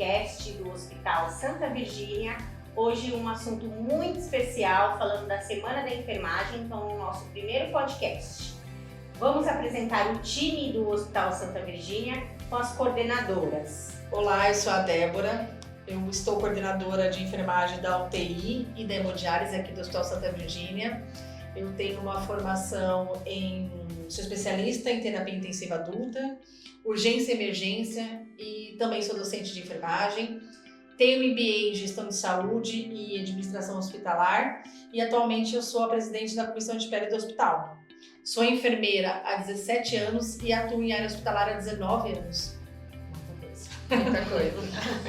podcast do Hospital Santa Virgínia. Hoje um assunto muito especial, falando da Semana da Enfermagem, então no nosso primeiro podcast. Vamos apresentar o time do Hospital Santa Virgínia com as coordenadoras. Olá, eu sou a Débora, eu estou coordenadora de enfermagem da UTI e da hemodiálise aqui do Hospital Santa Virgínia. Eu tenho uma formação sou especialista em terapia intensiva adulta, urgência e emergência e também sou docente de enfermagem. Tenho MBA em gestão de saúde e administração hospitalar e atualmente eu sou a presidente da comissão de pele do hospital. Sou enfermeira há 17 anos e atuo em área hospitalar há 19 anos. Muita coisa.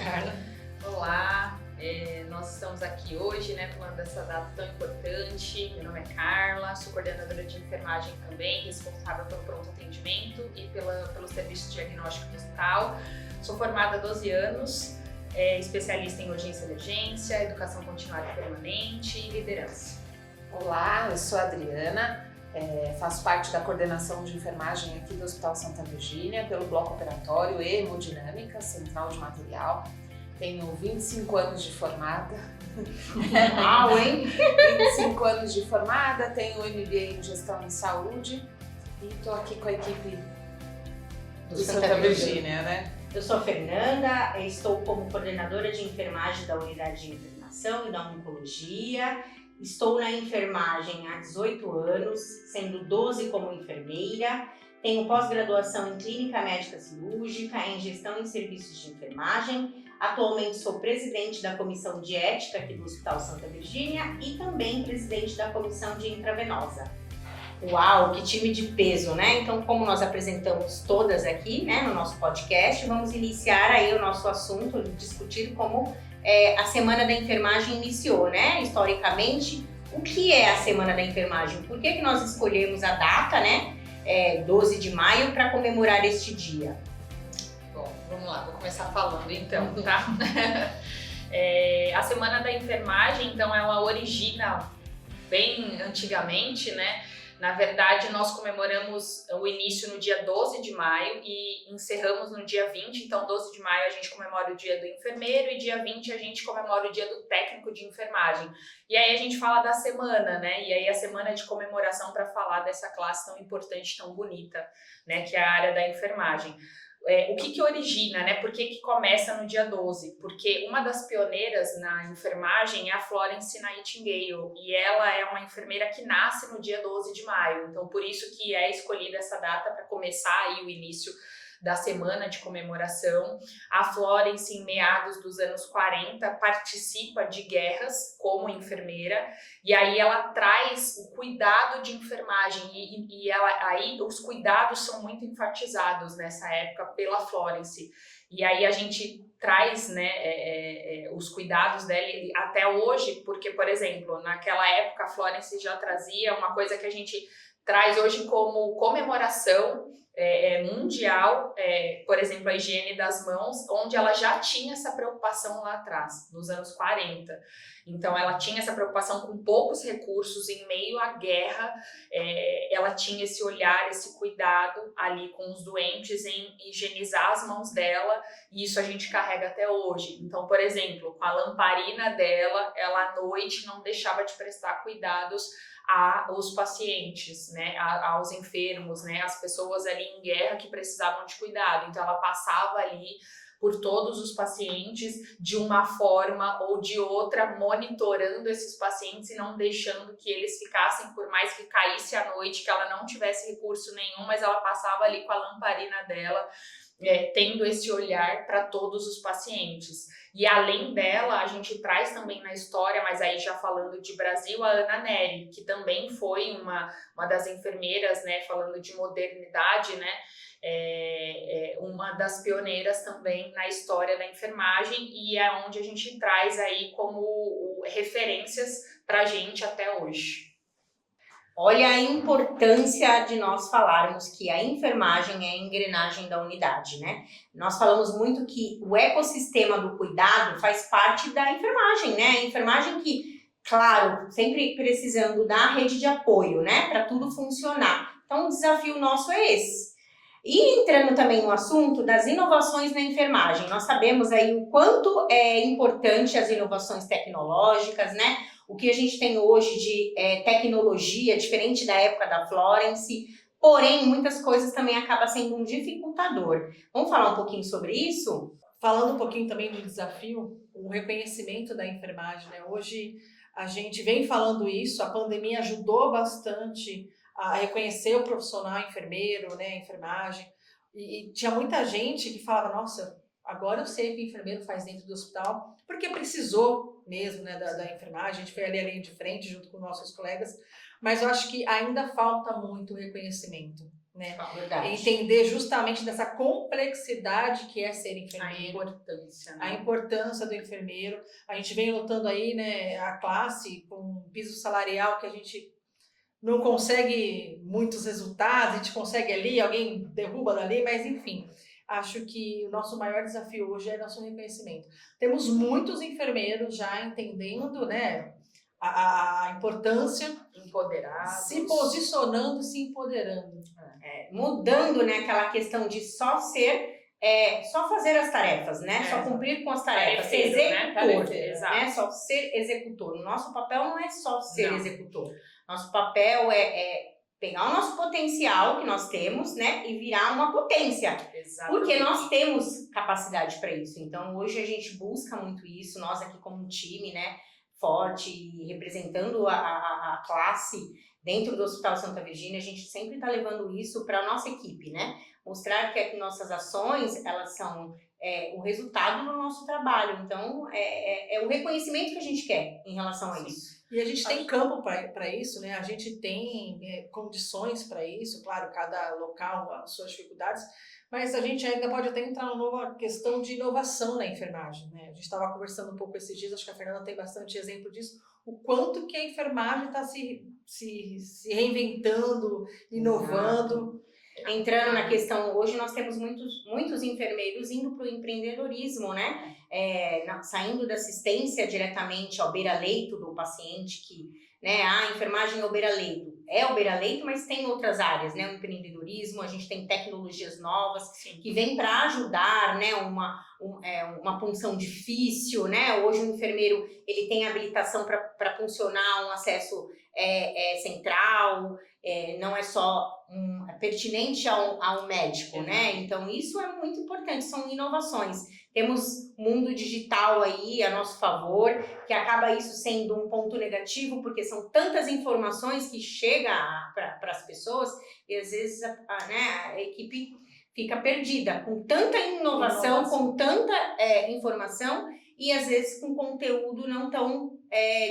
Carla. Olá, nós estamos aqui hoje, falando dessa data tão importante. Meu nome é Carla, sou coordenadora de enfermagem também, responsável pelo pronto atendimento e pelo serviço diagnóstico do hospital. Sou formada há 12 anos, especialista em urgência e emergência, educação continuada e permanente e liderança. Olá, eu sou a Adriana, faço parte da coordenação de enfermagem aqui do Hospital Santa Virgínia, pelo bloco operatório e hemodinâmica, central de material. Tenho 25 anos de formada. Uau, hein? 25 anos de formada, tenho MBA em gestão em saúde e estou aqui com a equipe do Santa Virgínia, Eu sou a Fernanda, estou como coordenadora de enfermagem da unidade de internação e da oncologia. Estou na enfermagem há 18 anos, sendo 12 como enfermeira. Tenho pós-graduação em clínica médica cirúrgica, em gestão em serviços de enfermagem. Atualmente sou presidente da comissão de ética aqui do Hospital Santa Virgínia e também presidente da comissão de intravenosa. Uau, que time de peso, né? Então, como nós apresentamos todas aqui, no nosso podcast, vamos iniciar aí o nosso assunto, discutir como a Semana da Enfermagem iniciou, historicamente. O que é a Semana da Enfermagem? Por que nós escolhemos a data, 12 de maio, para comemorar este dia? Bom, vamos lá, vou começar falando então, tá? A Semana da Enfermagem, então, ela origina bem antigamente, Na verdade, nós comemoramos o início no dia 12 de maio e encerramos no dia 20. Então, 12 de maio a gente comemora o dia do enfermeiro e dia 20 a gente comemora o dia do técnico de enfermagem. E aí a gente fala da semana, E aí a semana de comemoração para falar dessa classe tão importante, tão bonita, que é a área da enfermagem. O que origina, Por que começa no dia 12? Porque uma das pioneiras na enfermagem é a Florence Nightingale e ela é uma enfermeira que nasce no dia 12 de maio. Então, por isso que é escolhida essa data para começar aí o início da semana de comemoração. A Florence, em meados dos anos 40, participa de guerras como enfermeira e aí ela traz o cuidado de enfermagem e aí os cuidados são muito enfatizados nessa época pela Florence. E aí a gente traz os cuidados dela até hoje, porque, por exemplo, naquela época a Florence já trazia uma coisa que a gente traz hoje como comemoração mundial, por exemplo, a higiene das mãos, onde ela já tinha essa preocupação lá atrás, nos anos 40. Então, ela tinha essa preocupação com poucos recursos, em meio à guerra, ela tinha esse olhar, esse cuidado ali com os doentes em higienizar as mãos dela, e isso a gente carrega até hoje. Então, por exemplo, com a lamparina dela, ela à noite não deixava de prestar cuidados aos pacientes, aos enfermos, as pessoas ali em guerra que precisavam de cuidado. Então, ela passava ali por todos os pacientes de uma forma ou de outra, monitorando esses pacientes e não deixando que eles ficassem, por mais que caísse à noite, que ela não tivesse recurso nenhum, mas ela passava ali com a lamparina dela, tendo esse olhar para todos os pacientes. E além dela, a gente traz também na história, mas aí já falando de Brasil, a Ana Nery, que também foi uma das enfermeiras, falando de modernidade, uma das pioneiras também na história da enfermagem e é onde a gente traz aí como referências para a gente até hoje. Olha a importância de nós falarmos que a enfermagem é a engrenagem da unidade, Nós falamos muito que o ecossistema do cuidado faz parte da enfermagem, A enfermagem que, claro, sempre precisando da rede de apoio, para tudo funcionar. Então, o desafio nosso é esse. E entrando também no assunto das inovações na enfermagem, nós sabemos aí o quanto é importante as inovações tecnológicas, né? O que a gente tem hoje de tecnologia, diferente da época da Florence, porém, muitas coisas também acabam sendo um dificultador. Vamos falar um pouquinho sobre isso? Falando um pouquinho também do desafio, o reconhecimento da enfermagem, né? Hoje a gente vem falando isso, a pandemia ajudou bastante a reconhecer o profissional enfermeiro, né, a enfermagem, e tinha muita gente que falava, nossa, agora eu sei o que o enfermeiro faz dentro do hospital, porque precisou mesmo, né, da enfermagem, a gente foi ali a linha de frente junto com nossos colegas, mas eu acho que ainda falta muito reconhecimento, né? Verdade. Entender justamente dessa complexidade que é ser enfermeiro, a importância, né? A importância do enfermeiro. A gente vem lutando aí, né, a classe com um piso salarial que a gente não consegue muitos resultados, a gente consegue ali, alguém derruba dali, mas enfim, acho que o nosso maior desafio hoje é nosso reconhecimento. Temos muitos enfermeiros já entendendo, né, a importância, empoderados, se posicionando, se empoderando. Mudando, né, aquela questão de só fazer as tarefas, né? Só cumprir com as tarefas, ser executor, né? Só ser executor. O nosso papel não é só ser executor. Nosso papel é pegar o nosso potencial que nós temos, né, e virar uma potência. Exatamente. Porque nós temos capacidade para isso. Então, hoje a gente busca muito isso, nós aqui como um time, né, forte e representando a classe dentro do Hospital Santa Virgínia, a gente sempre está levando isso para a nossa equipe, né? Mostrar que nossas ações, elas são o resultado do nosso trabalho. Então, é o reconhecimento que a gente quer em relação a isso. E a gente tem campo para isso, né? A gente tem condições para isso, claro, cada local as suas dificuldades, mas a gente ainda pode até entrar numa nova questão de inovação na enfermagem, né? A gente estava conversando um pouco esses dias, acho que a Fernanda tem bastante exemplo disso, o quanto que a enfermagem está se reinventando, inovando. Entrando na questão, hoje nós temos muitos enfermeiros indo para o empreendedorismo, né? Saindo da assistência diretamente ao beira-leito do paciente, que, né, a enfermagem é o beira-leito. É o beira-leito, mas tem outras áreas, né? O empreendedorismo, a gente tem tecnologias novas que vêm para ajudar, né? Uma punção difícil, né? Hoje o enfermeiro ele tem habilitação para funcionar um acesso central, não é só pertinente a um médico, né? Então isso é muito importante, são inovações. Temos mundo digital aí a nosso favor, que acaba isso sendo um ponto negativo, porque são tantas informações que chegam para as pessoas, e às vezes a equipe fica perdida, com tanta inovação, com tanta informação, e às vezes com conteúdo não tão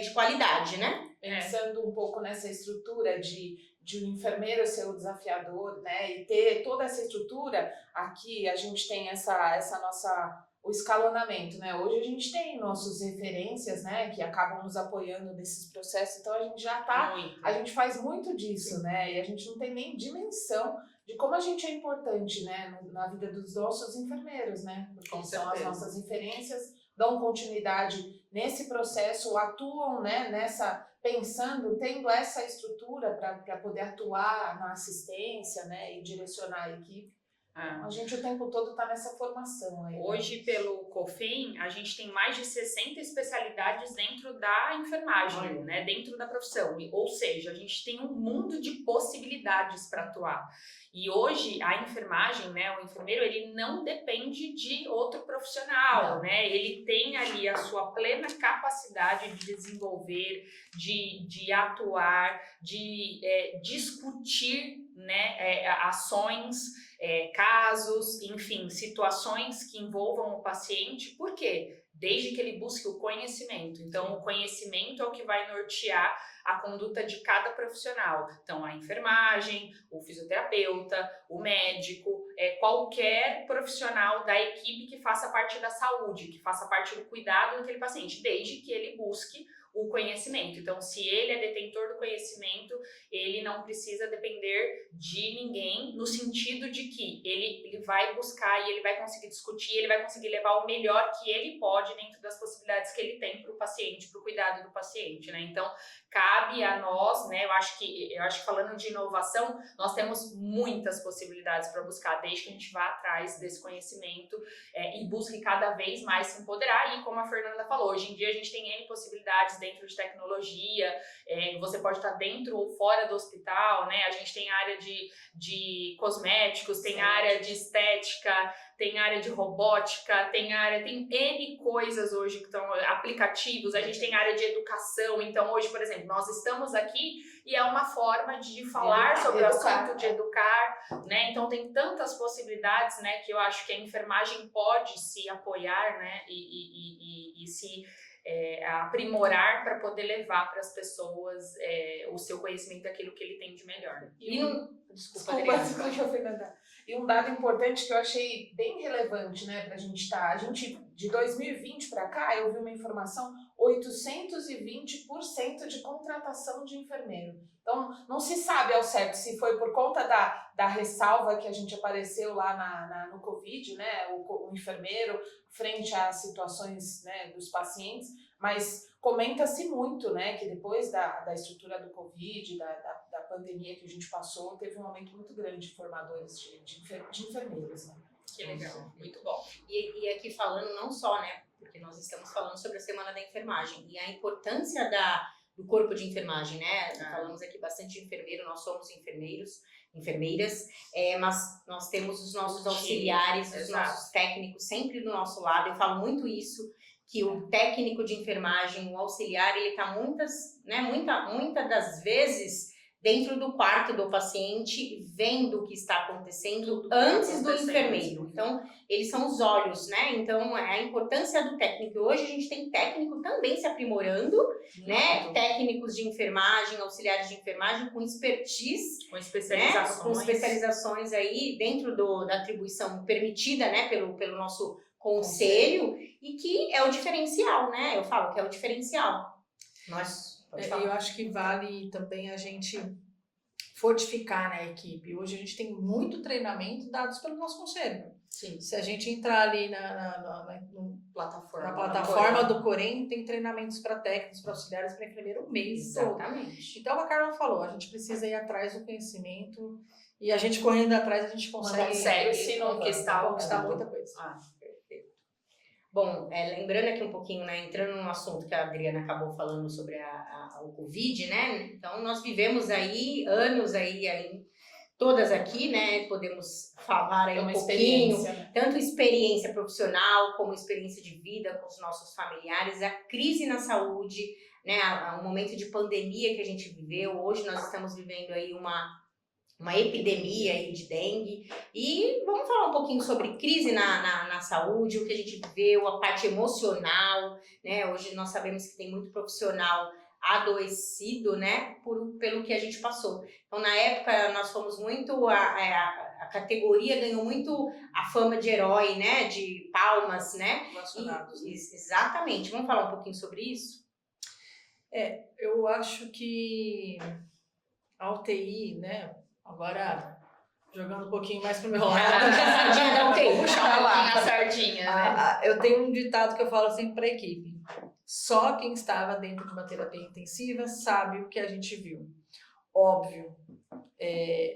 de qualidade, né? Pensando um pouco nessa estrutura de um enfermeiro ser o desafiador, né, e ter toda essa estrutura, aqui a gente tem o escalonamento, né, hoje a gente tem nossas referências, né, que acabam nos apoiando nesses processos, então a gente já tá, a gente faz muito disso, né, e a gente não tem nem dimensão de como a gente é importante, né, na vida dos nossos enfermeiros, né, porque são as nossas referências, dão continuidade nesse processo, atuam, né, tendo essa estrutura para poder atuar na assistência, né, e direcionar a equipe. A gente o tempo todo está nessa formação aí. Hoje, pelo COFEM, a gente tem mais de 60 especialidades dentro da enfermagem, né, dentro da profissão. Ou seja, a gente tem um mundo de possibilidades para atuar. E hoje, a enfermagem, né, o enfermeiro, ele não depende de outro profissional, né? Ele tem ali a sua plena capacidade de desenvolver, de atuar, de discutir, né, ações, casos, enfim, situações que envolvam o paciente. Por quê? Desde que ele busque o conhecimento. Então, o conhecimento é o que vai nortear a conduta de cada profissional. Então, a enfermagem, o fisioterapeuta, o médico, qualquer profissional da equipe que faça parte da saúde, que faça parte do cuidado daquele paciente, desde que ele busque o conhecimento. Então, se ele é detentor do conhecimento, ele não precisa depender de ninguém, no sentido de que ele vai buscar e ele vai conseguir discutir, ele vai conseguir levar o melhor que ele pode dentro das possibilidades que ele tem para o paciente, para o cuidado do paciente, né? Então, cabe a nós, né? Eu acho que falando de inovação, nós temos muitas possibilidades para buscar, desde que a gente vá atrás desse conhecimento e busque cada vez mais se empoderar. E como a Fernanda falou, hoje em dia a gente tem N possibilidades dentro de tecnologia, você pode estar dentro ou fora do hospital, né? A gente tem área de cosméticos, tem área de estética, tem área de robótica, tem N coisas hoje que estão aplicativos, a gente tem área de educação. Então hoje, por exemplo, nós estamos aqui e é uma forma de falar sobre o assunto, de educar, né? Então tem tantas possibilidades, né, que eu acho que a enfermagem pode se apoiar, né, e se aprimorar para poder levar para as pessoas o seu conhecimento daquilo que ele tem de melhor. Desculpa, Fernanda. E um dado importante que eu achei bem relevante, né, pra gente estar. A gente, de 2020 para cá, eu vi uma informação, 820% de contratação de enfermeiro. Então, não se sabe ao certo se foi por conta da ressalva que a gente apareceu lá no Covid, né, o enfermeiro frente às situações, né, dos pacientes, mas comenta-se muito, né, que depois da estrutura do Covid, da pandemia que a gente passou, teve um aumento muito grande de formadores de enfermeiros, né? Que legal, muito bom. E aqui falando não só, né, porque nós estamos falando sobre a Semana da Enfermagem e a importância do corpo de enfermagem, né? Falamos aqui bastante de enfermeiro, nós somos enfermeiras, mas nós temos os nossos auxiliares, os nossos técnicos sempre do nosso lado. Eu falo muito isso, que o técnico de enfermagem, o auxiliar, ele está muitas das vezes dentro do quarto do paciente, vendo o que está acontecendo antes do enfermeiro. Então, eles são os olhos, né? Então, a importância do técnico. Hoje a gente tem técnico também se aprimorando, né? Técnicos de enfermagem, auxiliares de enfermagem com expertise, com especializações, né? Com especializações aí dentro da atribuição permitida, né? Pelo nosso conselho, e que é o diferencial, né? Eu falo que é o diferencial. Eu acho que vale também a gente fortificar, né, a equipe. Hoje a gente tem muito treinamento dados pelo nosso conselho. Sim. Se a gente entrar ali na plataforma do Corém, tem treinamentos para técnicos, para auxiliares, para enfermeiro o mês todo. Exatamente. Então a Carla falou, a gente precisa ir atrás do conhecimento e a gente correndo atrás a gente consegue conquistar muita coisa. Bom, lembrando aqui um pouquinho, né, entrando no assunto que a Adriana acabou falando sobre o Covid, né, então nós vivemos aí anos aí todas aqui, né, podemos falar aí um pouquinho, tanto experiência profissional como experiência de vida com os nossos familiares, a crise na saúde, né, o momento de pandemia que a gente viveu. Hoje nós estamos vivendo aí uma epidemia aí de dengue, e vamos falar um pouquinho sobre crise na saúde, o que a gente viveu, a parte emocional, né? Hoje nós sabemos que tem muito profissional adoecido, né, pelo que a gente passou. Então, na época, nós fomos muito, a categoria ganhou muito a fama de herói, né, de palmas, né? Exatamente. Vamos falar um pouquinho sobre isso? Eu acho que a UTI, né, agora, jogando um pouquinho mais pro meu lado. A sardinha da UTI, puxa lá. A sardinha, né? Eu tenho um ditado que eu falo sempre para a equipe. Só quem estava dentro de uma terapia intensiva sabe o que a gente viu. Óbvio,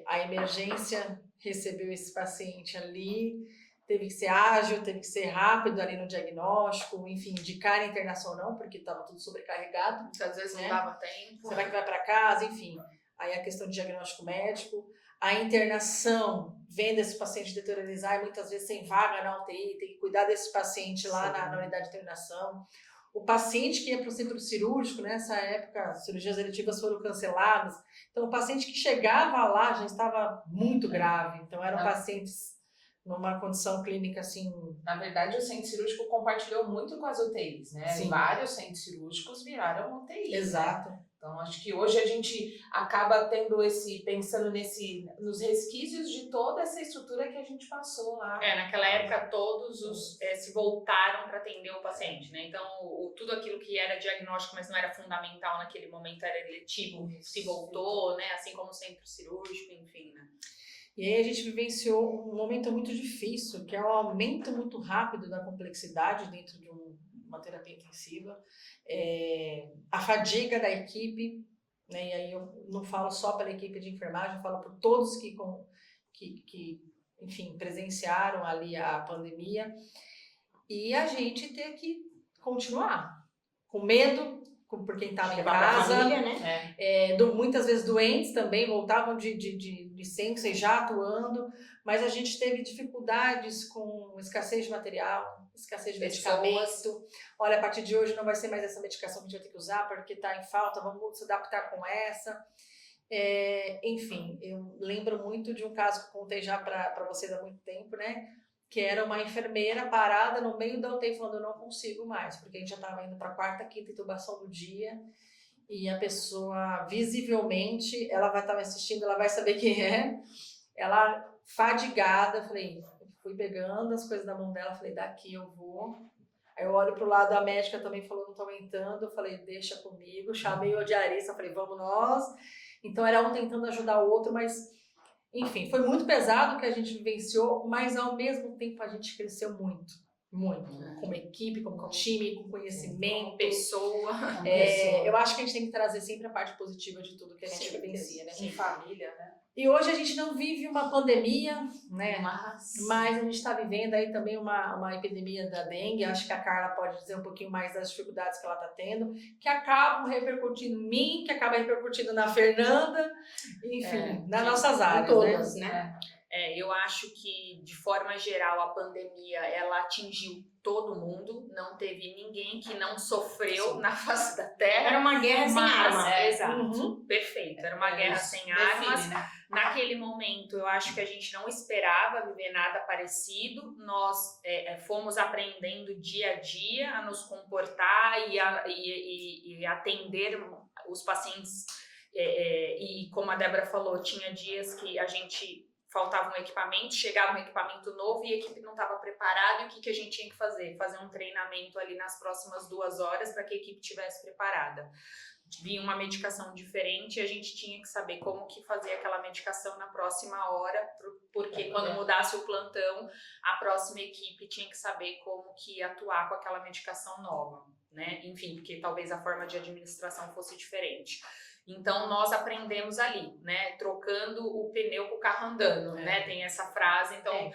a emergência recebeu esse paciente ali, teve que ser ágil, teve que ser rápido ali no diagnóstico, enfim, indicar a internação ou não, porque estava tudo sobrecarregado. Muitas vezes não dava tempo. Será que vai para casa? Enfim. Aí a questão de diagnóstico médico, a internação, vendo esse paciente deteriorizar e muitas vezes sem vaga na UTI, tem que cuidar desse paciente lá na unidade de internação. O paciente que ia para o centro cirúrgico, nessa época, cirurgias eletivas foram canceladas, então o paciente que chegava lá já estava muito grave, então eram pacientes numa condição clínica assim. Na verdade, o centro cirúrgico compartilhou muito com as UTIs, né? Sim. Vários centros cirúrgicos viraram UTI. Exato. Né? Então, acho que hoje a gente acaba tendo pensando nos resquícios de toda essa estrutura que a gente passou lá. Naquela época todos se voltaram para atender o paciente, né? Então, tudo aquilo que era diagnóstico, mas não era fundamental naquele momento, era eletivo, se voltou, né? Assim como o centro cirúrgico, enfim, né? E aí a gente vivenciou um momento muito difícil, que é o aumento muito rápido da complexidade dentro de uma terapia intensiva, a fadiga da equipe, né? E aí eu não falo só pela equipe de enfermagem, eu falo por todos que enfim, presenciaram ali a pandemia, e a gente ter que continuar com medo, por quem estava em casa, família, né? muitas vezes doentes também, voltavam de licença e já atuando, mas a gente teve dificuldades com escassez de material, escassez de medicamento. Olha, a partir de hoje não vai ser mais essa medicação que a gente vai ter que usar porque está em falta, vamos se adaptar com essa. Enfim, eu lembro muito de um caso que eu contei já para vocês há muito tempo, né? Que era uma enfermeira parada no meio da UTI falando, eu não consigo mais, porque a gente já estava indo para a 4ª, 5ª intubação do dia, e a pessoa, visivelmente, ela vai estar me assistindo, ela vai saber quem é, ela fadigada, fui pegando as coisas da mão dela, falei, daqui eu vou. Aí eu olho pro lado, a médica também falou, não tô aguentando, eu falei, deixa comigo, chamei o diarista, falei, vamos nós. Então era um tentando ajudar o outro, mas... Enfim, foi muito pesado o que a gente vivenciou, mas ao mesmo tempo a gente cresceu muito, como equipe, como time, com conhecimento, como pessoa. Eu acho que a gente tem que trazer sempre a parte positiva de tudo que a gente vivencia, né? Em família, né? E hoje a gente não vive uma pandemia, né? Mas a gente está vivendo aí também uma epidemia da dengue. Acho que a Carla pode dizer um pouquinho mais das dificuldades que ela está tendo, que acabam repercutindo em mim, que acaba repercutindo na Fernanda, enfim, nas nossas áreas, todas, né? Eu acho que, de forma geral, a pandemia, ela atingiu todo mundo, não teve ninguém que não sofreu na face da Terra. Era uma guerra sem armas. Exato, perfeito, era uma guerra sem armas. Né? Naquele momento, eu acho que a gente não esperava viver nada parecido, nós fomos aprendendo dia a dia a nos comportar e atender os pacientes, e como a Débora falou, tinha dias que a gente... faltava um equipamento, chegava um equipamento novo e a equipe não estava preparada, e o que a gente tinha que fazer? Fazer um treinamento ali nas próximas 2 horas para que a equipe estivesse preparada. Vinha uma medicação diferente e a gente tinha que saber como que fazer aquela medicação na próxima hora, porque quando mudasse o plantão, a próxima equipe tinha que saber como que atuar com aquela medicação nova, né? Enfim, porque talvez a forma de administração fosse diferente. Então, nós aprendemos ali, né? Trocando o pneu com o carro andando, né? Tem essa frase, então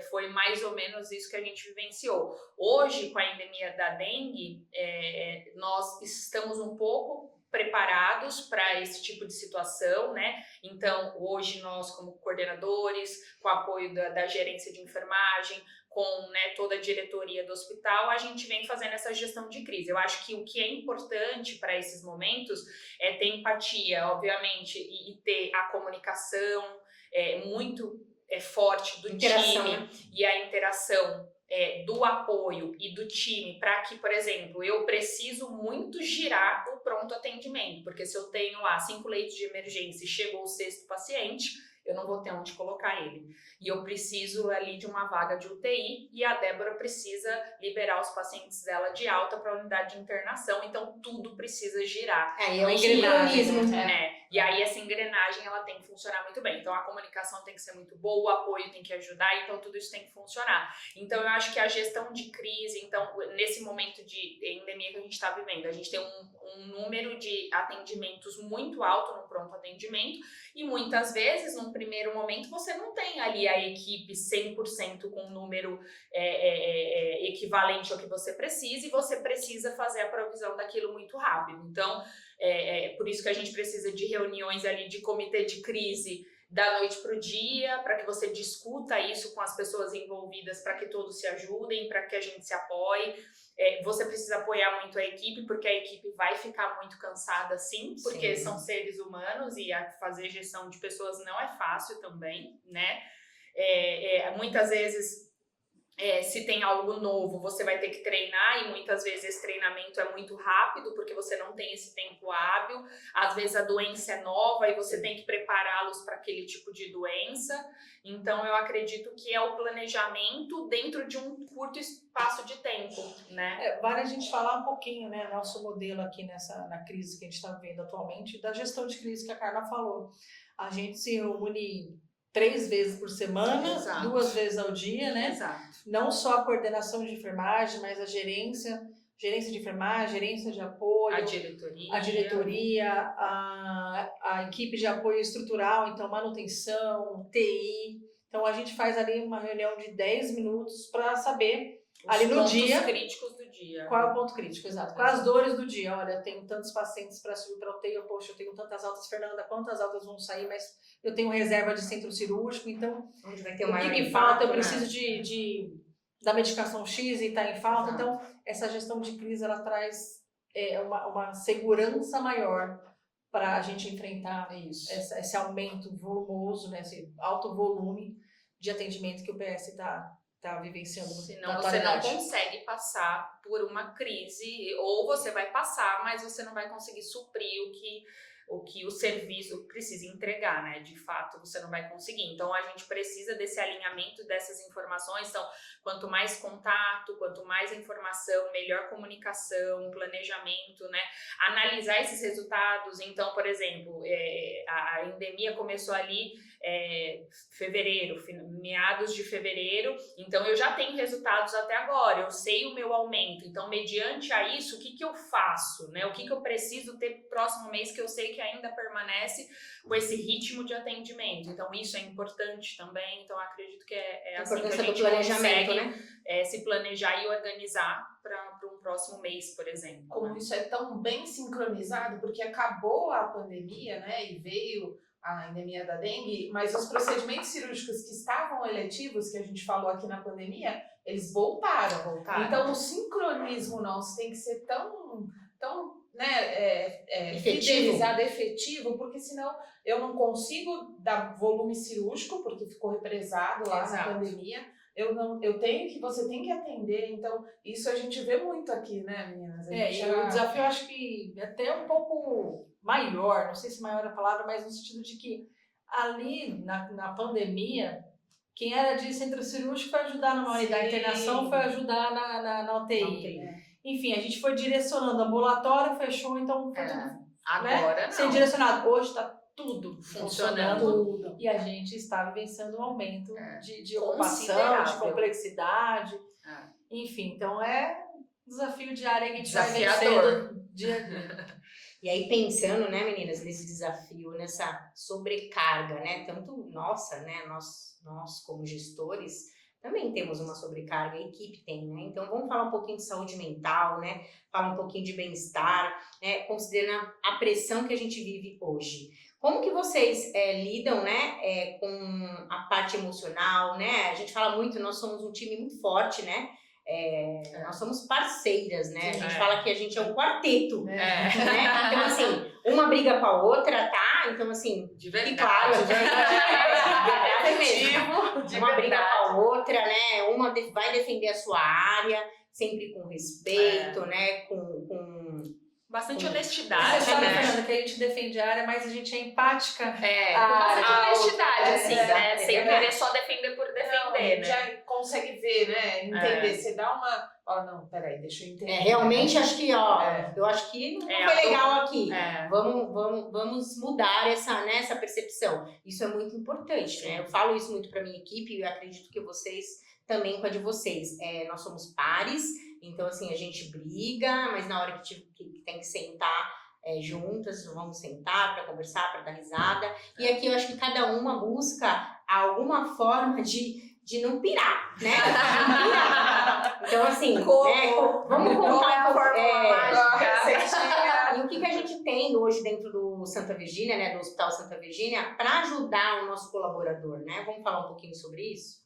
foi mais ou menos isso que a gente vivenciou. Hoje, com a endemia da dengue, nós estamos um pouco preparados para esse tipo de situação, né? Então, hoje nós, como coordenadores, com o apoio da gerência de enfermagem, com, né, toda a diretoria do hospital, a gente vem fazendo essa gestão de crise. Eu acho que o que é importante para esses momentos é ter empatia, obviamente, e ter a comunicação muito forte do time e a interação do apoio e do time, para que, por exemplo, eu preciso muito girar o pronto atendimento, porque se eu tenho lá 5 leitos de emergência e chegou o 6º paciente, eu não vou ter onde colocar ele. E eu preciso ali de uma vaga de UTI, e a Débora precisa liberar os pacientes dela de alta para a unidade de internação, então tudo precisa girar. É um engrenagismo, né? E aí essa engrenagem, ela tem que funcionar muito bem. Então a comunicação tem que ser muito boa, o apoio tem que ajudar, então tudo isso tem que funcionar. Então eu acho que a gestão de crise, então nesse momento de endemia que a gente está vivendo, a gente tem um número de atendimentos muito alto no pronto atendimento, e muitas vezes, num primeiro momento, você não tem ali a equipe 100% com um número equivalente ao que você precisa, e você precisa fazer a provisão daquilo muito rápido. Então, por isso que a gente precisa de reuniões ali de comitê de crise da noite para o dia, para que você discuta isso com as pessoas envolvidas, para que todos se ajudem, para que a gente se apoie. Você precisa apoiar muito a equipe, porque a equipe vai ficar muito cansada, sim, porque são seres humanos e fazer gestão de pessoas não é fácil também, né? Muitas vezes, se tem algo novo, você vai ter que treinar e muitas vezes esse treinamento é muito rápido porque você não tem esse tempo hábil. Às vezes a doença é nova e você tem que prepará-los para aquele tipo de doença. Então eu acredito que é o planejamento dentro de um curto espaço de tempo, né? Vale a gente falar um pouquinho, né, nosso modelo aqui na crise que a gente está vivendo atualmente, da gestão de crise que a Carla falou. A gente se reúne 3 vezes por semana, Exato. 2 vezes ao dia, né? Exato. Não só a coordenação de enfermagem, mas a gerência de enfermagem, gerência de apoio, A diretoria, a equipe de apoio estrutural, então manutenção, TI. Então a gente faz ali uma reunião de 10 minutos para saber ali no dia. Os pontos críticos do dia. Qual é o ponto crítico, exato. Quais as dores do dia? Olha, eu tenho tantos pacientes para subir para UTI, poxa, eu tenho tantas altas, Fernanda, quantas altas vão sair, mas eu tenho reserva de centro cirúrgico, então Onde vai ter o que me falta? Eu preciso da medicação X e está em falta. Exato. Então, essa gestão de crise, ela traz uma segurança maior para a gente enfrentar esse aumento volumoso, né, esse alto volume de atendimento que o PS está vivenciando. Senão você não consegue passar por uma crise, ou você vai passar, mas você não vai conseguir suprir o que o serviço precisa entregar, né? De fato, você não vai conseguir. Então, a gente precisa desse alinhamento dessas informações. Então, quanto mais contato, quanto mais informação, melhor comunicação, planejamento, né? Analisar esses resultados. Então, por exemplo, a endemia começou ali fevereiro, meados de fevereiro. Então, eu já tenho resultados até agora. Eu sei o meu aumento. Então, mediante a isso, o que eu faço, né? O que eu preciso ter próximo mês que eu sei que ainda permanece com esse ritmo de atendimento. Então, isso é importante também. Então, acredito que é assim que a gente consegue, né? Se planejar e organizar para um próximo mês, por exemplo. Como isso é tão bem sincronizado, porque acabou a pandemia, né? E veio a endemia da dengue, mas os procedimentos cirúrgicos que estavam eletivos, que a gente falou aqui na pandemia, eles voltaram. Então, o sincronismo nosso tem que ser tão né, fidelizado, efetivo, porque senão eu não consigo dar volume cirúrgico, porque ficou represado lá na pandemia. Você tem que atender, então isso a gente vê muito aqui, né, meninas? O desafio eu acho que é até um pouco maior, não sei se maior é a palavra, mas no sentido de que ali na pandemia, quem era de centro cirúrgico foi ajudar numa unidade de internação, foi ajudar na UTI. Enfim, a gente foi direcionando, ambulatório fechou, então foi tudo agora ser direcionado. Hoje está tudo funcionando e a gente está vivenciando um aumento de ocupação, de complexidade. Enfim, então é um desafio diário que a gente vai vencendo dia a dia. E aí pensando, né, meninas, nesse desafio, nessa sobrecarga, né, tanto nossa, né, nós como gestores, também temos uma sobrecarga, a equipe tem, né? Então vamos falar um pouquinho de saúde mental, né? Falar um pouquinho de bem-estar, né? Considerando a pressão que a gente vive hoje. Como que vocês lidam, né, com a parte emocional, né? A gente fala muito, nós somos um time muito forte, né? Nós somos parceiras, né? A gente fala que a gente é um quarteto, né? Então, assim, uma briga com a outra, tá? Então, assim, de verdade. Claro, de verdade mesmo. Uma briga com a outra, né? Uma vai defender a sua área, sempre com respeito, né? Com bastante honestidade, você sabe, né? Fernanda, que a gente defende a área, mas a gente é empática. Com bastante honestidade, assim, né? Sem querer só defender por defender, né? Já consegue ver, né? Entender. Você dá uma... não, peraí, deixa eu entender. Realmente acho que, eu acho que não foi legal aqui. Vamos mudar essa percepção. Isso é muito importante, né? Eu falo isso muito para minha equipe e eu acredito que vocês também com a de vocês. Nós somos pares, então assim, a gente briga, mas na hora que tem que sentar juntas, vamos sentar para conversar, para dar risada. E aqui eu acho que cada uma busca alguma forma de não pirar, né? Então, assim, vamos contar a fórmula mágica. E o que a gente tem hoje dentro do Santa Virgínia, né? Do Hospital Santa Virgínia, para ajudar o nosso colaborador, né? Vamos falar um pouquinho sobre isso?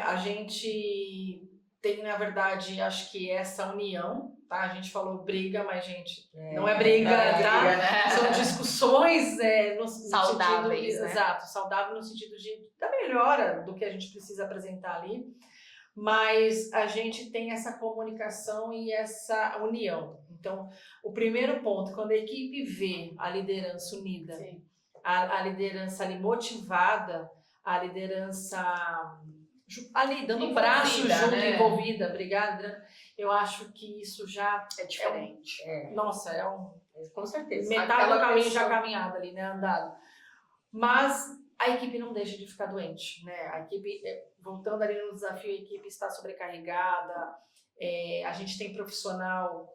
A gente tem, na verdade, acho que essa união, tá? A gente falou briga, mas, gente, não é briga, tá? briga, né? São discussões no Saudáveis, sentido, né? exato, saudável no sentido da melhora do que a gente precisa apresentar ali, mas a gente tem essa comunicação e essa união. Então, o primeiro ponto, quando a equipe vê a liderança unida, a liderança ali motivada, a liderança ali dando um braço junto, né? Envolvida, obrigada. Eu acho que isso já é diferente. Nossa, com certeza. Metade do caminho já caminhado ali, né? Andado. Mas a equipe não deixa de ficar doente, né? A equipe, voltando ali no desafio, a equipe está sobrecarregada. A gente tem profissional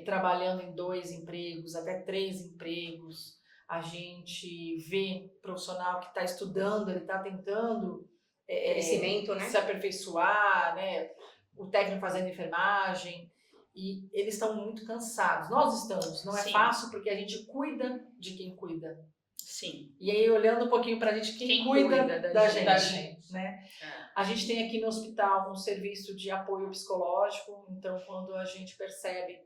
trabalhando em 2 empregos, até 3 empregos. A gente vê profissional que está estudando, ele está tentando crescimento, né? Se aperfeiçoar, né? O técnico fazendo enfermagem, e eles estão muito cansados. Nós estamos, não é fácil porque a gente cuida de quem cuida. Sim. E aí, olhando um pouquinho pra gente, quem cuida da gente, né? A gente tem aqui no hospital um serviço de apoio psicológico, então quando a gente percebe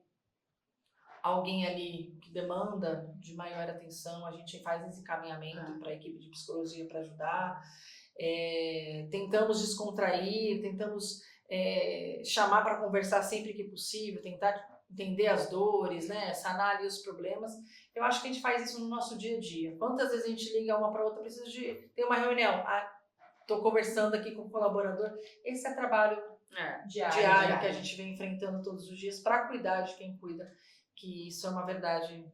alguém ali que demanda de maior atenção, a gente faz esse encaminhamento para a equipe de psicologia para ajudar. Tentamos descontrair, tentamos chamar para conversar sempre que possível, tentar entender as dores, né, sanar ali os problemas. Eu acho que a gente faz isso no nosso dia a dia. Quantas vezes a gente liga uma para outra, precisa de ter uma reunião, estou conversando aqui com o colaborador. Esse é trabalho diário que a gente vem enfrentando todos os dias para cuidar de quem cuida, que isso é uma verdade.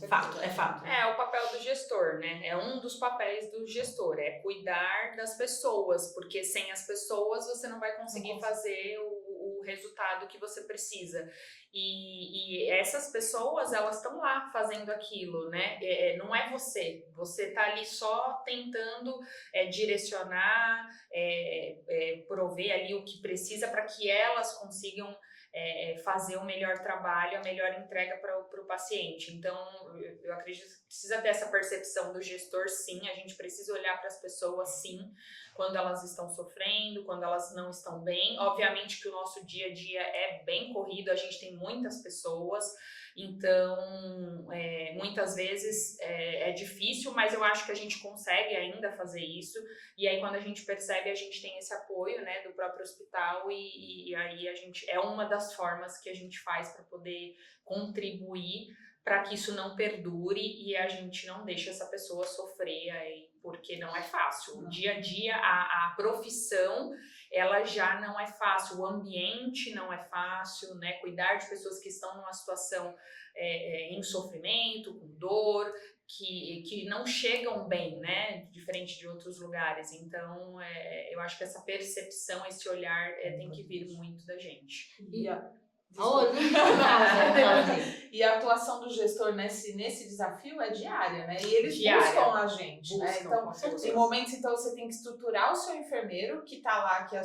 Fato. É o papel do gestor, né? É um dos papéis do gestor, é cuidar das pessoas, porque sem as pessoas você não vai conseguir fazer o resultado que você precisa. E essas pessoas, elas estão lá fazendo aquilo, né? Não é você tá ali só tentando direcionar, prover ali o que precisa para que elas consigam fazer o melhor trabalho, a melhor entrega para o paciente. Então, eu acredito que precisa ter essa percepção do gestor, sim, a gente precisa olhar para as pessoas, sim, quando elas estão sofrendo, quando elas não estão bem. Obviamente que o nosso dia a dia é bem corrido, a gente tem muitas pessoas, então, muitas vezes é difícil, mas eu acho que a gente consegue ainda fazer isso, e aí quando a gente percebe, a gente tem esse apoio, né, do próprio hospital, e aí a gente, é uma das formas que a gente faz para poder contribuir para que isso não perdure e a gente não deixe essa pessoa sofrer aí, porque não é fácil. O dia a dia, a profissão, ela já não é fácil, o ambiente não é fácil, né? Cuidar de pessoas que estão numa situação em sofrimento, com dor, que não chegam bem, né? Diferente de outros lugares. Então, eu acho que essa percepção, esse olhar tem que vir muito da gente. E a atuação do gestor nesse desafio é diária, né? E eles buscam a gente, né? Então, em momentos, você tem que estruturar o seu enfermeiro, que está lá, que é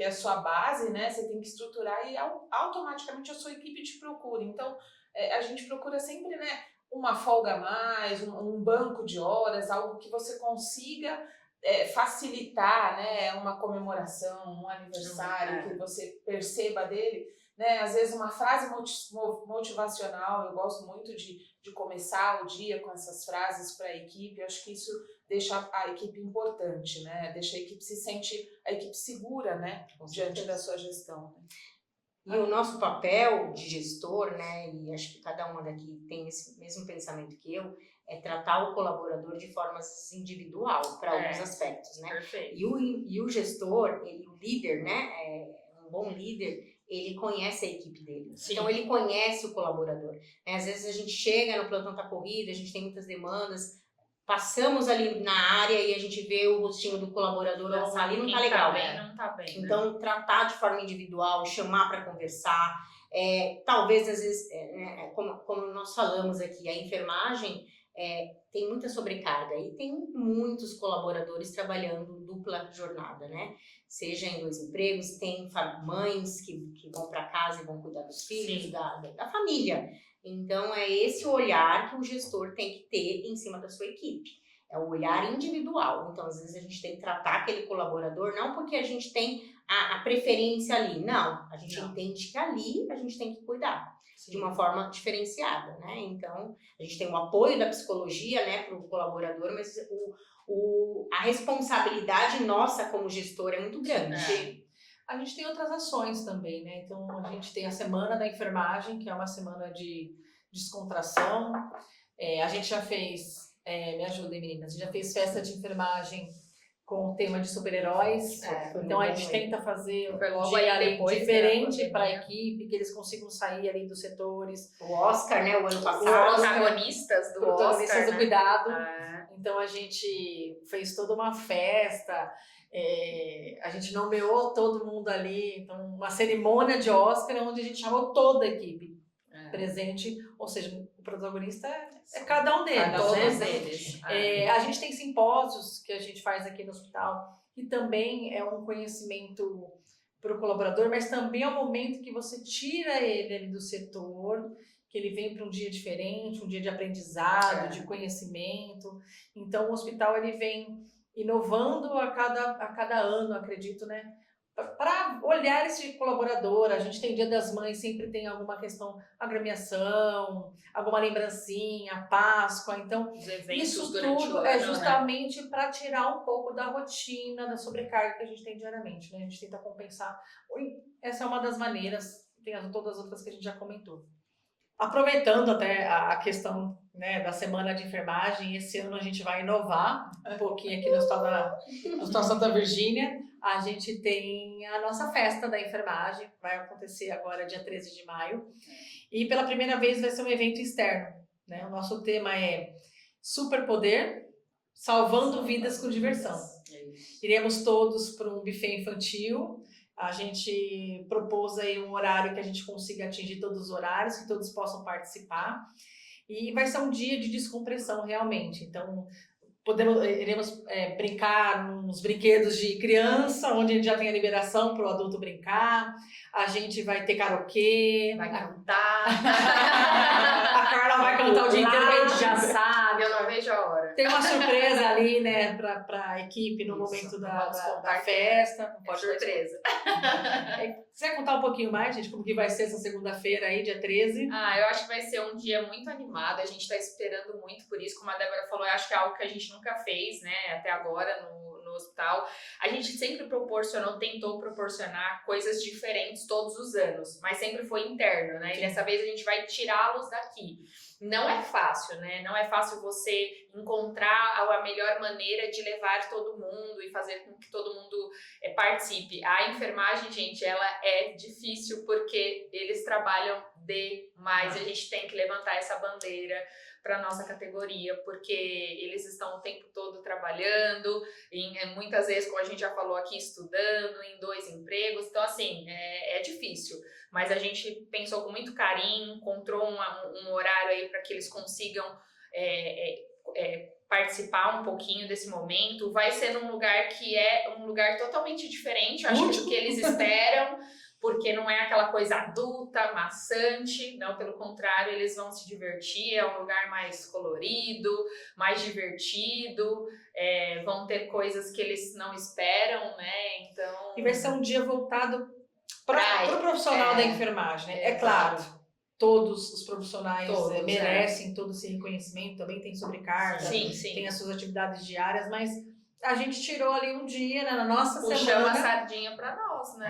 a sua base, né? Você tem que estruturar e automaticamente a sua equipe te procura. Então, a gente procura sempre, né, uma folga a mais, um banco de horas, algo que você consiga facilitar, né? Uma comemoração, um aniversário, que você perceba dele. Né, às vezes uma frase motivacional, eu gosto muito de começar o dia com essas frases para a equipe. Eu acho que isso deixa a equipe importante, né? Deixa a equipe a equipe segura, né? Diante da sua gestão. E o nosso papel de gestor, né, e acho que cada uma daqui tem esse mesmo pensamento que eu, é tratar o colaborador de forma individual para alguns aspectos, né? Perfeito. E o gestor, o líder, né, um bom líder, ele conhece a equipe dele. Sim. Então, ele conhece o colaborador. Às vezes, a gente chega no plantão tá corrida, a gente tem muitas demandas, passamos ali na área e a gente vê o rostinho do colaborador, ali não tá legal. Não tá bem, então, né? tratar de forma individual, chamar para conversar. Talvez, às vezes, como nós falamos aqui, a enfermagem tem muita sobrecarga e tem muitos colaboradores trabalhando dupla jornada, né? Seja em 2 empregos, tem mães que vão para casa e vão cuidar dos filhos, da família. Então, é esse olhar que o gestor tem que ter em cima da sua equipe. É o olhar individual. Então, às vezes, a gente tem que tratar aquele colaborador, não porque a gente tem a preferência ali. Não, a gente entende que ali a gente tem que cuidar de uma forma diferenciada, né? Então, a gente tem o apoio da psicologia, né, para o colaborador, mas a responsabilidade nossa como gestor é muito grande. A gente tem outras ações também, né? Então, a gente tem a Semana da Enfermagem, que é uma semana de descontração. A gente já fez, me ajudem meninas, a gente já fez festa de enfermagem com o tema de super-heróis. Então, a gente tenta fazer um dia ali diferente para a equipe, que eles consigam sair ali dos setores. O Oscar, né? O ano passado. Os protagonistas do Oscar, do cuidado. Então, a gente fez toda uma festa. A gente nomeou todo mundo ali, então uma cerimônia de Oscar onde a gente chamou toda a equipe presente, ou seja, o protagonista é cada um deles. Todos eles. A gente tem simpósios que a gente faz aqui no hospital, que também é um conhecimento para o colaborador, mas também é um momento que você tira ele ali do setor, que ele vem para um dia diferente, um dia de aprendizado, de conhecimento. Então o hospital ele vem inovando a cada ano, acredito, né? Para olhar esse colaborador. A gente tem Dia das Mães, sempre tem alguma questão, agremiação, alguma lembrancinha, Páscoa. Então, isso tudo é justamente para tirar um pouco da rotina, da sobrecarga que a gente tem diariamente, né? A gente tenta compensar. Essa é uma das maneiras, tem todas as outras que a gente já comentou. Aproveitando até a questão, né, da Semana de Enfermagem, esse ano a gente vai inovar um pouquinho aqui no Hospital Santa Virgínia. A gente tem a nossa festa da enfermagem, vai acontecer agora dia 13 de maio. E pela primeira vez vai ser um evento externo, né? O nosso tema é Superpoder, salvando vidas com diversão. Iremos todos para um buffet infantil. A gente propôs aí um horário que a gente consiga atingir todos os horários, que todos possam participar. E vai ser um dia de descompressão realmente. Então, iremos brincar nos brinquedos de criança, onde a gente já tem a liberação para o adulto brincar. A gente vai ter karaokê. Vai cantar. A Carla vai cantar o dia inteiro, a gente já sabe. Eu não vejo a hora. Tem uma surpresa ali, né, para a equipe no momento da festa. Não pode surpresa. Você quer contar um pouquinho mais, gente, como que vai ser essa segunda-feira aí, dia 13? Eu acho que vai ser um dia muito animado, a gente está esperando muito por isso, como a Débora falou, eu acho que é algo que a gente nunca fez, né, até agora no hospital. A gente sempre tentou proporcionar coisas diferentes todos os anos, mas sempre foi interno, né, e dessa vez a gente vai tirá-los daqui. Não é fácil, né? Não é fácil você encontrar a melhor maneira de levar todo mundo e fazer com que todo mundo participe. A enfermagem, gente, ela é difícil porque eles trabalham demais. A gente tem que levantar essa bandeira para nossa categoria, porque eles estão o tempo todo trabalhando, muitas vezes, como a gente já falou aqui, estudando, em 2 empregos. Então, assim, é difícil. Mas a gente pensou com muito carinho, encontrou um horário aí para que eles consigam participar um pouquinho desse momento. Vai ser num lugar que é um lugar totalmente diferente, eu acho, do que eles esperam, porque não é aquela coisa adulta, maçante, não, pelo contrário, eles vão se divertir, é um lugar mais colorido, mais divertido, vão ter coisas que eles não esperam, né, então... E vai ser um dia voltado para o profissional da enfermagem, né? É claro, todos os profissionais merecem todo esse reconhecimento, também tem sobrecarga, tem as suas atividades diárias, mas a gente tirou ali um dia, né, na nossa semana. Puxamos a sardinha para nós, né?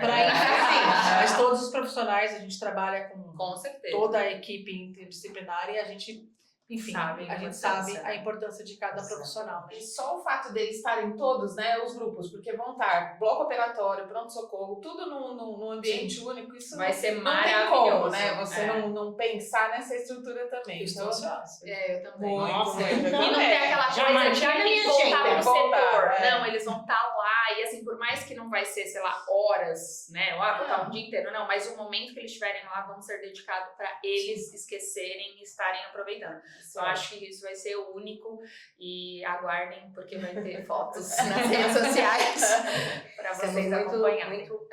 Mas todos os profissionais, a gente trabalha com certeza. Toda a equipe interdisciplinar e a gente, enfim, a gente sabe a importância de cada profissional. Né? E só o fato deles estarem todos, né, os grupos, porque vão estar bloco operatório, pronto-socorro, tudo num ambiente único, isso vai ser maravilhoso. Não tem como, né? Você não pensar nessa estrutura também. Estou ansiosa. Eu também. Nossa, e não tem aquela coisa de voltar pro setor. Não, eles vão estar lá e assim, por mais que não vai ser, sei lá, horas, né? Vou estar um dia inteiro, não, mas o momento que eles estiverem lá vão ser dedicados para eles esquecerem e estarem aproveitando. Eu acho que isso vai ser o único e aguardem, porque vai ter fotos nas redes sociais para vocês acompanharem. Muito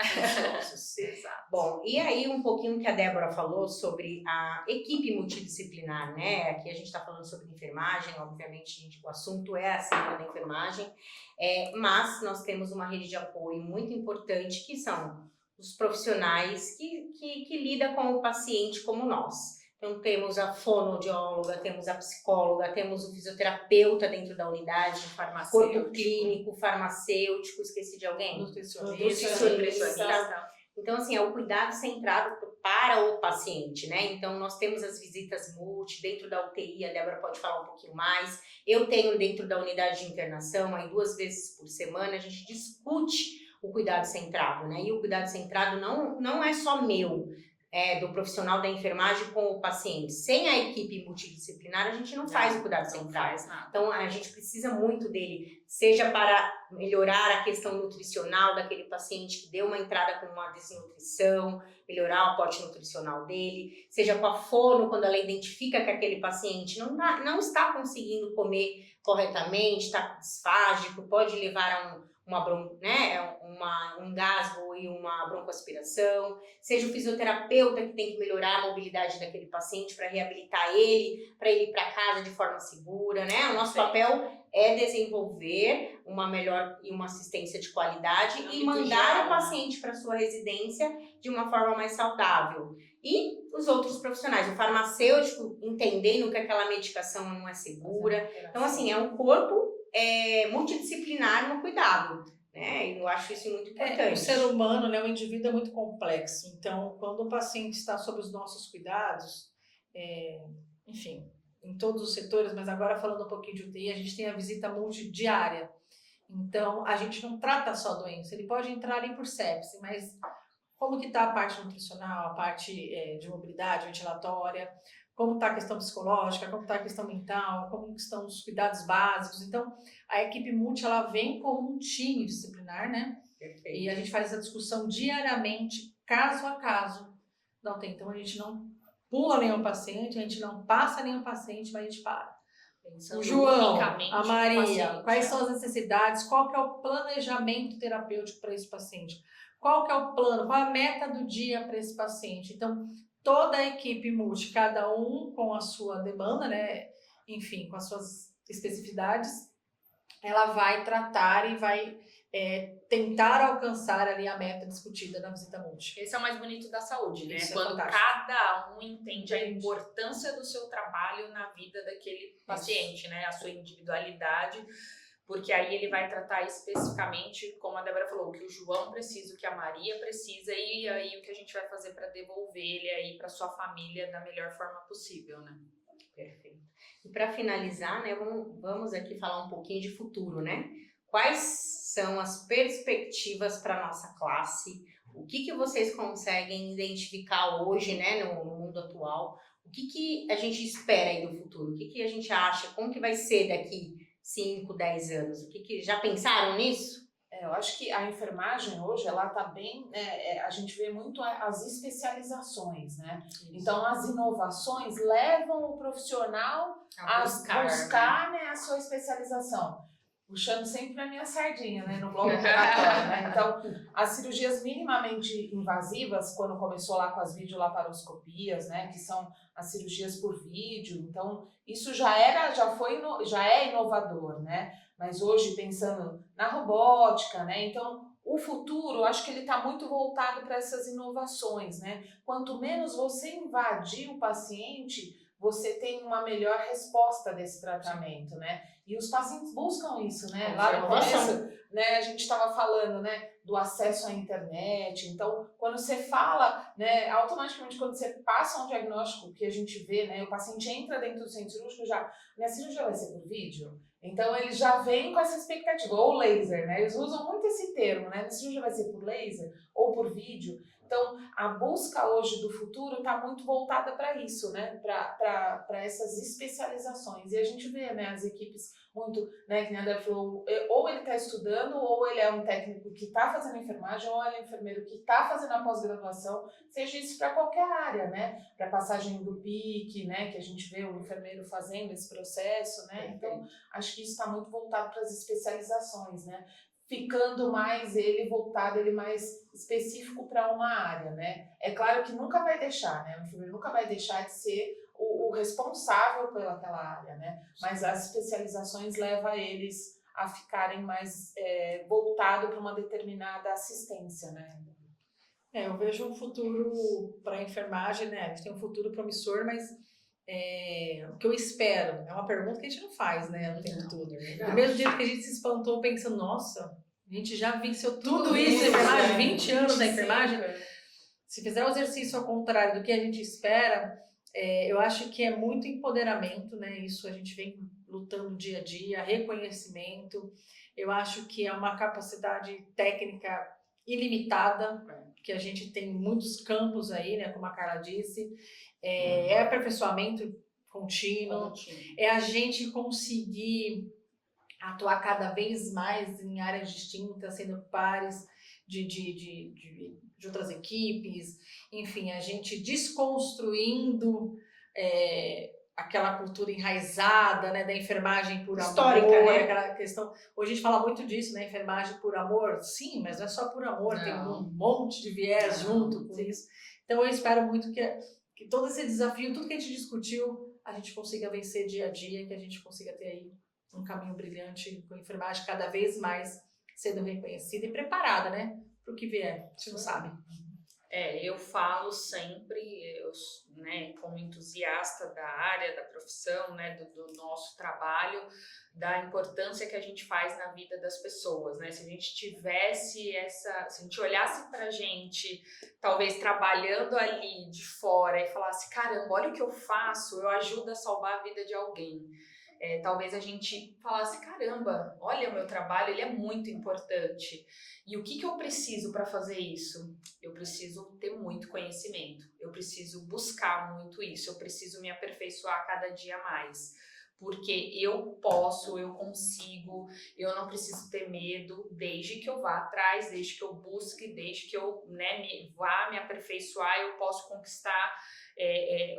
Exato. Bom, e aí um pouquinho que a Débora falou sobre a equipe multidisciplinar, né? Aqui a gente está falando sobre enfermagem, obviamente o assunto é a semana da enfermagem, mas nós temos uma rede rede de apoio muito importante, que são os profissionais que lidam com o paciente como nós. Então, temos a fonoaudióloga, temos a psicóloga, temos o fisioterapeuta dentro da unidade, corpo clínico, farmacêutico, esqueci de alguém? Nutricionista. Então, assim, é o cuidado centrado para o paciente, né? Então, nós temos as visitas multi, dentro da UTI, a Débora pode falar um pouquinho mais. Eu tenho dentro da unidade de internação, aí 2 vezes por semana, a gente discute o cuidado centrado, né? E o cuidado centrado não é só meu, do profissional da enfermagem com o paciente. Sem a equipe multidisciplinar, a gente não faz o cuidado centrado. Então, a gente precisa muito dele, seja para melhorar a questão nutricional daquele paciente que deu uma entrada com uma desnutrição, melhorar o aporte nutricional dele, seja com a fono, quando ela identifica que aquele paciente não está conseguindo comer corretamente, está disfágico, pode levar a um engasgo e uma broncoaspiração, seja o fisioterapeuta que tem que melhorar a mobilidade daquele paciente para reabilitar ele, para ele ir para casa de forma segura, né? O nosso papel é desenvolver uma melhor e uma assistência de qualidade e mandar o paciente para sua residência de uma forma mais saudável. E os outros profissionais, o farmacêutico entendendo que aquela medicação não é segura. Então, assim, é um corpo multidisciplinar no cuidado, né? Eu acho isso muito importante. O ser humano, né, o indivíduo é muito complexo. Então, quando o paciente está sob os nossos cuidados, enfim, em todos os setores, mas agora falando um pouquinho de UTI, a gente tem a visita multidiária. Então, a gente não trata só a doença, ele pode entrar ali por sepse, mas como que está a parte nutricional, a parte de mobilidade ventilatória, como está a questão psicológica, como está a questão mental, como estão os cuidados básicos. Então, a equipe multi, ela vem como um time disciplinar, né? Perfeito. E a gente faz essa discussão diariamente, caso a caso. Então, a gente não pula nenhum paciente, a gente não passa nenhum paciente, mas a gente para. O João, a Maria, quais são as necessidades, qual que é o planejamento terapêutico para esse paciente? Qual que é o plano, qual é a meta do dia para esse paciente? Então, toda a equipe multi, cada um com a sua demanda, né? Enfim, com as suas especificidades, ela vai tratar e vai tentar alcançar ali a meta discutida na visita multi. Esse é o mais bonito da saúde, né? Isso Quando cada um entende a importância do seu trabalho na vida daquele paciente, né? A sua individualidade, porque aí ele vai tratar especificamente, como a Débora falou, o que o João precisa, o que a Maria precisa, e aí o que a gente vai fazer para devolver ele aí para sua família da melhor forma possível, né? Perfeito. E para finalizar, né, vamos aqui falar um pouquinho de futuro, né? Quais são as perspectivas para a nossa classe? O que vocês conseguem identificar hoje, né, no mundo atual? O que a gente espera aí do futuro? O que a gente acha? Como que vai ser daqui 5, 10 anos? Já pensaram nisso? Eu acho que a enfermagem hoje, ela tá bem, a gente vê muito as especializações, né? Isso. Então, as inovações levam o profissional a buscar né, a sua especialização. Puxando sempre a minha sardinha, né, no bloco operatório, né? Então, as cirurgias minimamente invasivas, quando começou lá com as videolaparoscopias, né, que são as cirurgias por vídeo, então, isso já é inovador, né? Mas hoje, pensando na robótica, né, então, o futuro, acho que ele está muito voltado para essas inovações, né? Quanto menos você invadir o paciente, você tem uma melhor resposta desse tratamento, né? E os pacientes buscam isso, né? Lá no começo, né, a gente estava falando, né, do acesso à internet. Então, quando você fala, né, automaticamente quando você passa um diagnóstico que a gente vê, né, o paciente entra dentro do centro cirúrgico, minha cirurgia vai ser por vídeo? Então, ele já vem com essa expectativa, ou laser, né? Eles usam muito esse termo, né? Minha cirurgia vai ser por laser ou por vídeo. Então, a busca hoje do futuro está muito voltada para isso, né? Para essas especializações. E a gente vê, né, as equipes muito, né, que a Débora falou, ou ele está estudando, ou ele é um técnico que está fazendo enfermagem, ou ele é um enfermeiro que está fazendo a pós-graduação, seja isso para qualquer área, né? Para passagem do PIC, né, que a gente vê o enfermeiro fazendo esse processo, né? Então, acho que isso está muito voltado para as especializações, né? Ficando mais ele mais específico para uma área, né? É claro que nunca vai deixar, né? O enfermeiro nunca vai deixar de ser o responsável pelaquela área, né? Mas as especializações levam eles a ficarem mais voltado para uma determinada assistência, né? Eu vejo um futuro para a enfermagem, né? A gente tem um futuro promissor, mas o que eu espero é uma pergunta que a gente não faz, né? O tempo todo. Do mesmo jeito que a gente se espantou pensando, nossa, a gente já venceu tudo isso na enfermagem, 20 anos na enfermagem. Se fizer o exercício ao contrário do que a gente espera, eu acho que é muito empoderamento, né? Isso a gente vem lutando dia a dia, reconhecimento. Eu acho que é uma capacidade técnica ilimitada, que a gente tem muitos campos aí, né? Como a Carla disse. É aperfeiçoamento contínuo, é a gente conseguir atuar cada vez mais em áreas distintas, sendo pares de outras equipes, enfim, a gente desconstruindo aquela cultura enraizada, né, da enfermagem por histórica, amor, né? aquela questão, hoje a gente fala muito disso, né, enfermagem por amor, sim, mas não é só por amor, tem um monte de viés junto com isso, então eu espero muito que todo esse desafio, tudo que a gente discutiu, a gente consiga vencer dia a dia, que a gente consiga ter aí um caminho brilhante com a enfermagem cada vez mais sendo reconhecida e preparada, né, para o que vier, a gente não sabe. Eu falo sempre, né, como entusiasta da área, da profissão, né, do nosso trabalho, da importância que a gente faz na vida das pessoas, né? Se a gente tivesse se a gente olhasse pra gente, talvez trabalhando ali de fora e falasse, caramba, olha o que eu faço, eu ajudo a salvar a vida de alguém. Talvez a gente falasse, caramba, olha o meu trabalho, ele é muito importante. E o que eu preciso para fazer isso? Eu preciso ter muito conhecimento, eu preciso buscar muito isso, eu preciso me aperfeiçoar cada dia mais. Porque eu posso, eu consigo, eu não preciso ter medo, desde que eu vá atrás, desde que eu busque, desde que eu vá me aperfeiçoar, eu posso conquistar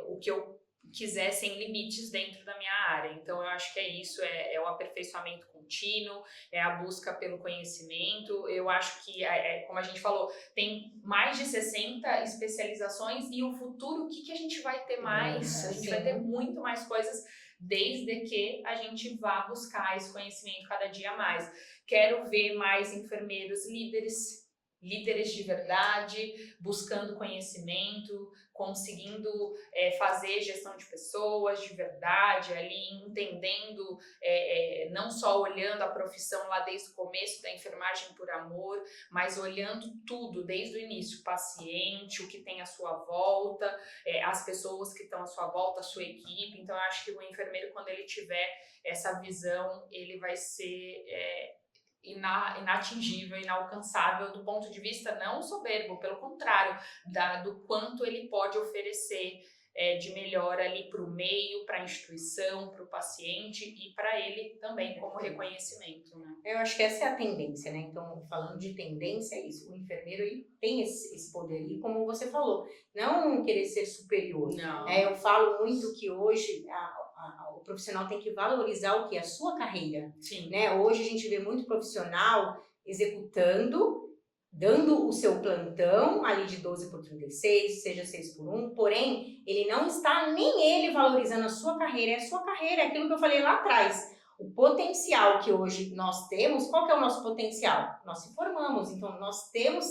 o que eu quiser sem limites dentro da minha área. Então eu acho que é isso, é o aperfeiçoamento contínuo, é a busca pelo conhecimento. Eu acho que, como a gente falou, tem mais de 60 especializações e o futuro, o que a gente vai ter mais? A gente vai ter muito mais coisas, desde que a gente vá buscar esse conhecimento cada dia mais. Quero ver mais enfermeiros líderes de verdade, buscando conhecimento, conseguindo fazer gestão de pessoas de verdade, ali entendendo, não só olhando a profissão lá desde o começo da enfermagem por amor, mas olhando tudo desde o início, o paciente, o que tem à sua volta, as pessoas que estão à sua volta, a sua equipe. Então eu acho que o enfermeiro, quando ele tiver essa visão, ele vai ser inatingível, inalcançável do ponto de vista não soberbo, pelo contrário, do quanto ele pode oferecer de melhor ali para o meio, para a instituição, para o paciente e para ele também como reconhecimento, né? Eu acho que essa é a tendência, né? Então, falando de tendência, é isso. O enfermeiro, ele tem esse poder. E como você falou, não querer ser superior. Não. Eu falo muito que hoje o profissional tem que valorizar o que? A sua carreira. Sim. Né? Hoje a gente vê muito profissional executando, dando o seu plantão ali de 12/36, seja 6/1, porém, ele não está nem ele valorizando a sua carreira. É a sua carreira, é aquilo que eu falei lá atrás. O potencial que hoje nós temos, qual que é o nosso potencial? Nós se formamos, então nós temos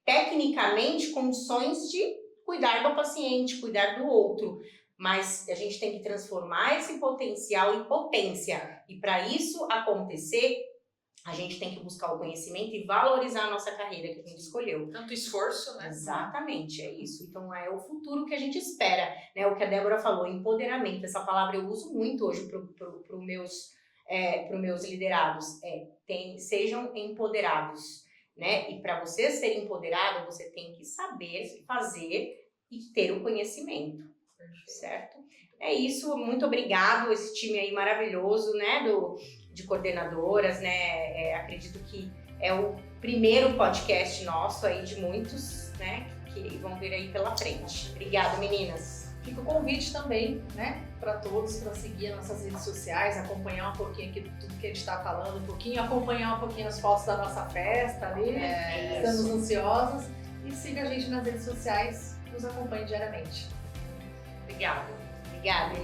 tecnicamente condições de cuidar do paciente, cuidar do outro. Mas a gente tem que transformar esse potencial em potência. E para isso acontecer, a gente tem que buscar o conhecimento e valorizar a nossa carreira que a gente escolheu. Tanto esforço, né? Exatamente, é isso. Então é o futuro que a gente espera, né? O que a Débora falou, empoderamento. Essa palavra eu uso muito hoje para os meus liderados. Sejam empoderados, né? E para você ser empoderado, você tem que saber fazer e ter o conhecimento. Certo? É isso, muito obrigado, esse time aí maravilhoso, né, de coordenadoras, né, acredito que é o primeiro podcast nosso aí de muitos, né, que vão vir aí pela frente. Obrigada, meninas. Fica o convite também, né, para todos, para seguir as nossas redes sociais, acompanhar um pouquinho aqui tudo que a gente está falando, acompanhar um pouquinho as fotos da nossa festa ali, estamos ansiosos, e siga a gente nas redes sociais, nos acompanhe diariamente. Obrigada. Obrigada.